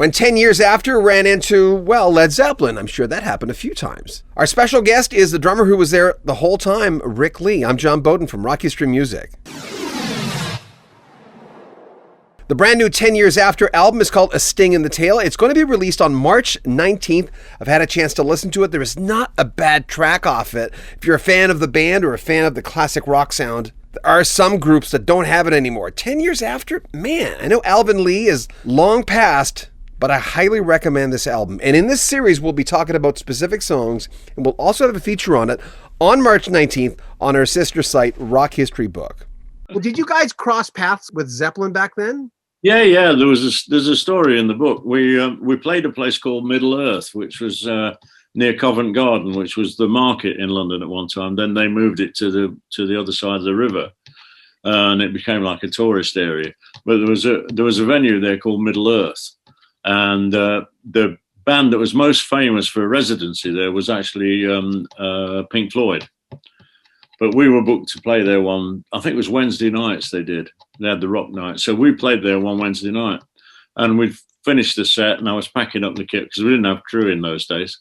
When 10 years after ran into, well, Led Zeppelin. I'm sure that happened a few times. Our special guest is the drummer who was there the whole time, Ric Lee. I'm John Beaudin from Rock History Music. The brand new 10 Years After album is called A Sting in the Tail. It's going to be released on March 19th. I've had a chance to listen to it. There is not a bad track off it. If you're a fan of the band or a fan of the classic rock sound, there are some groups that don't have it anymore. 10 Years After? Man, I know Alvin Lee is long past, but I highly recommend this album. And in this series, we'll be talking about specific songs, and we'll also have a feature on it on March 19th on our sister site, Rock History Book. Well, did you guys cross paths with Zeppelin back then? Yeah. There's a story in the book. We played a place called Middle Earth, which was near Covent Garden, which was the market in London at one time. Then they moved it to the other side of the river, and it became like a tourist area. But there was a venue there called Middle Earth, and the band that was most famous for residency there was actually Pink Floyd. But we were booked to play there I think it was Wednesday nights they did. They had the rock night. So we played there one Wednesday night. And we'd finished the set and I was packing up the kit because we didn't have crew in those days.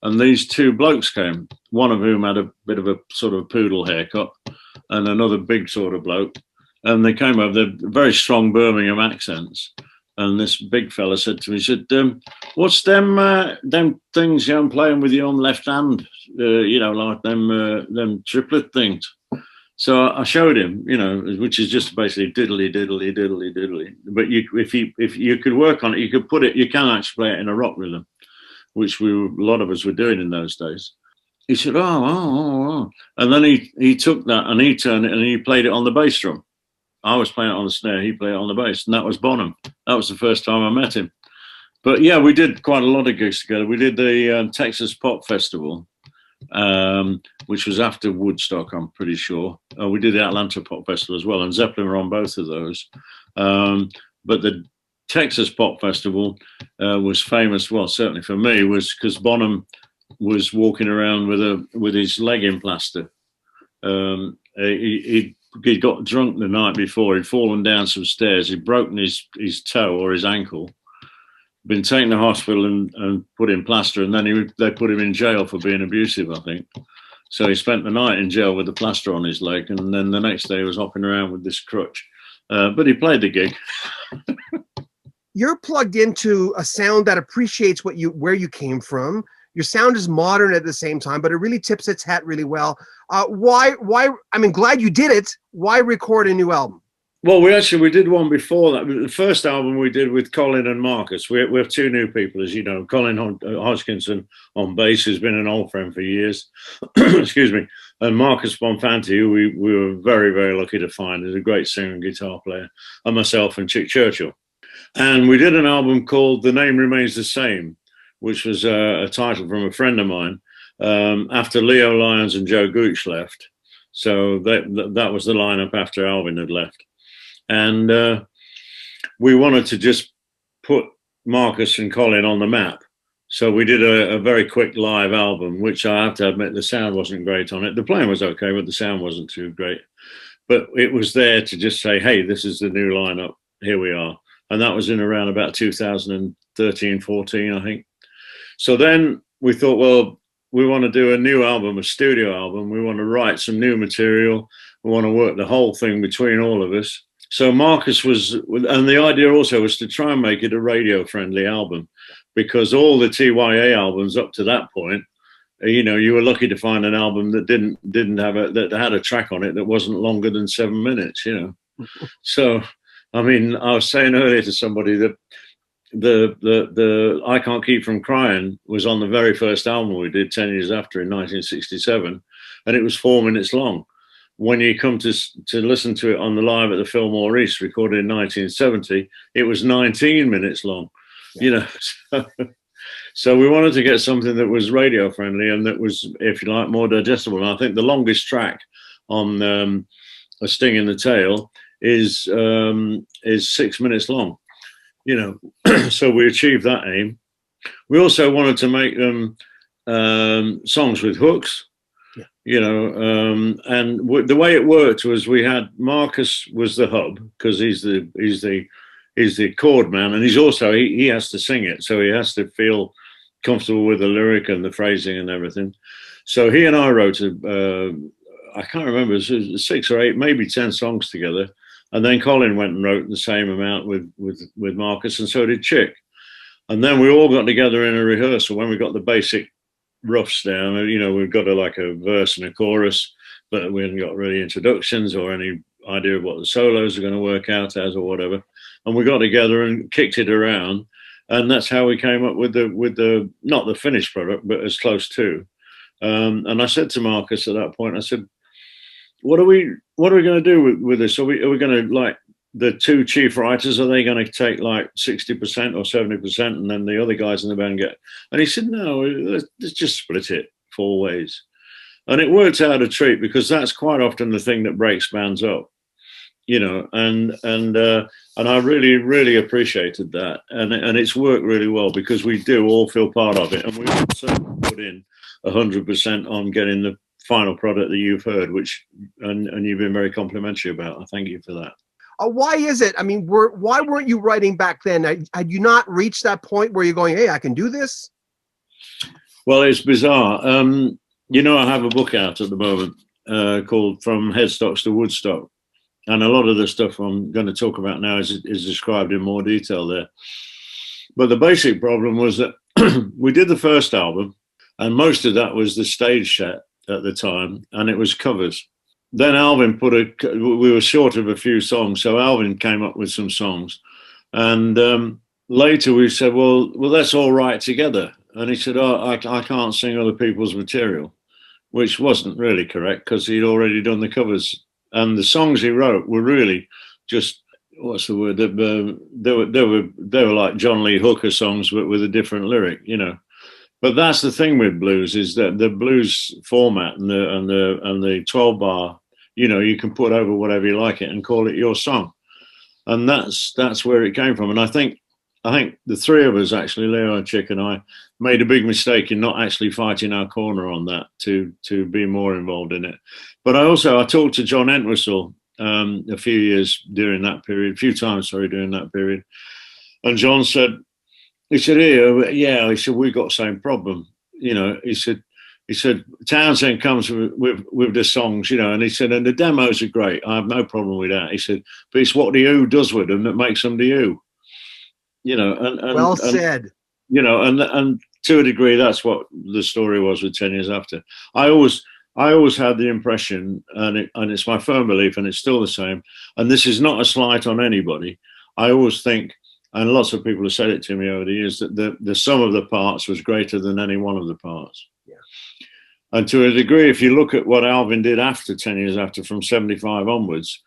And these two blokes came, one of whom had a bit of a sort of poodle haircut and another big sort of bloke. And they came over, they're very strong Birmingham accents. And this big fella said to me, he said, what's them things I'm playing with your own left hand, like them triplet things. So I showed him, which is just basically diddly, diddly, diddly, diddly. But if you could work on it, you could you can actually play it in a rock rhythm, which a lot of us were doing in those days. He said, oh. And then he took that and he turned it and he played it on the bass drum. I was playing it on the snare, he played it on the bass, and that was Bonham. That was the first time I met him. But yeah, we did quite a lot of gigs together. We did the Texas Pop Festival, which was after Woodstock, I'm pretty sure. We did the Atlanta Pop Festival as well, and Zeppelin were on both of those. But the Texas Pop Festival was famous, well, certainly for me, was because Bonham was walking around with his leg in plaster. He got drunk the night before. He'd fallen down some stairs. He'd broken his toe or his ankle, been taken to hospital and put in plaster. And then they put him in jail for being abusive, I think. So he spent the night in jail with the plaster on his leg. And then the next day he was hopping around with this crutch. But he played the gig. You're plugged into a sound that appreciates where you came from. Your sound is modern at the same time, but it really tips its hat really well. Why? I mean, glad you did it. Why record a new album? Well, we did one before that. The first album we did with Colin and Marcus. We have two new people, as you know. Colin Hodgkinson on bass, who's been an old friend for years. Excuse me. And Marcus Bonfanti, who we were very, very lucky to find. He's a great singer and guitar player. And myself and Chick Churchill. And we did an album called The Name Remains the Same, which was a title from a friend of mine, after Leo Lyons and Joe Gooch left. So that was the lineup after Alvin had left. And we wanted to just put Marcus and Colin on the map. So we did a very quick live album, which I have to admit the sound wasn't great on it. The playing was okay, but the sound wasn't too great. But it was there to just say, hey, this is the new lineup. Here we are. And that was in around about 2013, 14, I think. So then we thought, well, we want to do a new album, a studio album. We want to write some new material. We want to work the whole thing between all of us. So Marcus and the idea also was to try and make it a radio-friendly album, because all the TYA albums up to that point, you were lucky to find an album that didn't have that had a track on it that wasn't longer than 7 minutes. So, I mean, I was saying earlier to somebody that the I Can't Keep From Crying was on the very first album we did 10 years after in 1967, and it was 4 minutes long. When you come to listen to it on the live at the Fillmore East, recorded in 1970, it was 19 minutes long. Yeah. So we wanted to get something that was radio friendly and that was, if you like, more digestible. And I think the longest track on A Sting in the Tail is 6 minutes long. So we achieved that aim. We also wanted to make them songs with hooks, and the way it worked was we had Marcus was the hub, because he's the he's the chord man, and he's also he has to sing it, so he has to feel comfortable with the lyric and the phrasing and everything. So he and I wrote I can't remember, it was 6 or 8, maybe 10 songs together. And then Colin went and wrote the same amount with Marcus, and so did Chick. And then we all got together in a rehearsal when we got the basic roughs down. You know, we've got like a verse and a chorus, but we haven't got really introductions or any idea of what the solos are going to work out as or whatever. And we got together and kicked it around, and that's how we came up with the not the finished product, but as close to. And I said to Marcus at that point, I said, what are we going to do with this? Are we going to, like, the 2 chief writers, are they going to take like 60% or 70%, and then the other guys in the band get? And he said, no, let's just split it 4 ways. And it worked out a treat, because that's quite often the thing that breaks bands up, you know. And I really, really appreciated that, and it's worked really well, because we do all feel part of it, and we also put in 100% on getting the final product that you've heard, which and you've been very complimentary about. I thank you for that. Why is it? I mean, why weren't you writing back then? Had you not reached that point where you're going, hey, I can do this? Well, it's bizarre. You know, I have a book out at the moment called From Headstocks to Woodstock. And a lot of the stuff I'm going to talk about now is described in more detail there. But the basic problem was that we did the first album, and most of that was the stage set at the time, and it was covers. Then Alvin we were short of a few songs, so Alvin came up with some songs. And later we said, well, let's all write together. And he said, oh, I can't sing other people's material, which wasn't really correct, because he'd already done the covers. And the songs he wrote were really just, what's the word? They were like John Lee Hooker songs, but with a different lyric, you know. But that's the thing with blues, is that the blues format and the 12-bar, you know, you can put over whatever you like it and call it your song. And that's where it came from. And I think the 3 of us, actually, Leo and Chick and I, made a big mistake in not actually fighting our corner on that to be more involved in it. But I talked to John Entwistle a few times during that period. And John said, he said, he said, we got the same problem. You know, he said, Townsend comes with the songs, you know, and he said, and the demos are great. I have no problem with that. He said, but it's what the Who does with them that makes them the Who. You know, and well said. You know, and to a degree, that's what the story was with 10 Years After. I always had the impression, and it's my firm belief, and it's still the same. And this is not a slight on anybody. I always think, and lots of people have said it to me over the years, that the sum of the parts was greater than any one of the parts. Yeah. And to a degree, if you look at what Alvin did after 10 Years After, from 75 onwards,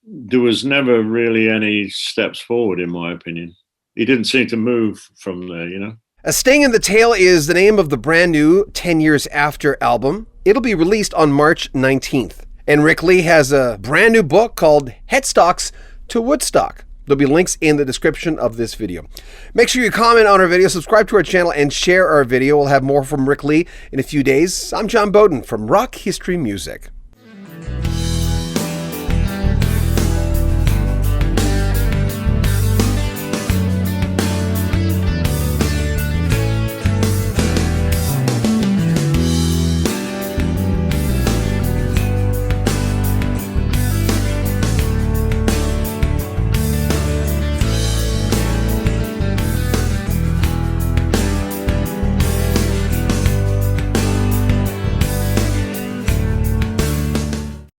there was never really any steps forward, in my opinion. He didn't seem to move from there, you know. A Sting in the Tail is the name of the brand new 10 Years After album. It'll be released on March 19th. And Ric Lee has a brand new book called Headstocks to Woodstock. There'll be links in the description of this video. Make sure you comment on our video, subscribe to our channel, and share our video. We'll have more from Ric Lee in a few days. I'm John Beaudin from Rock History Music.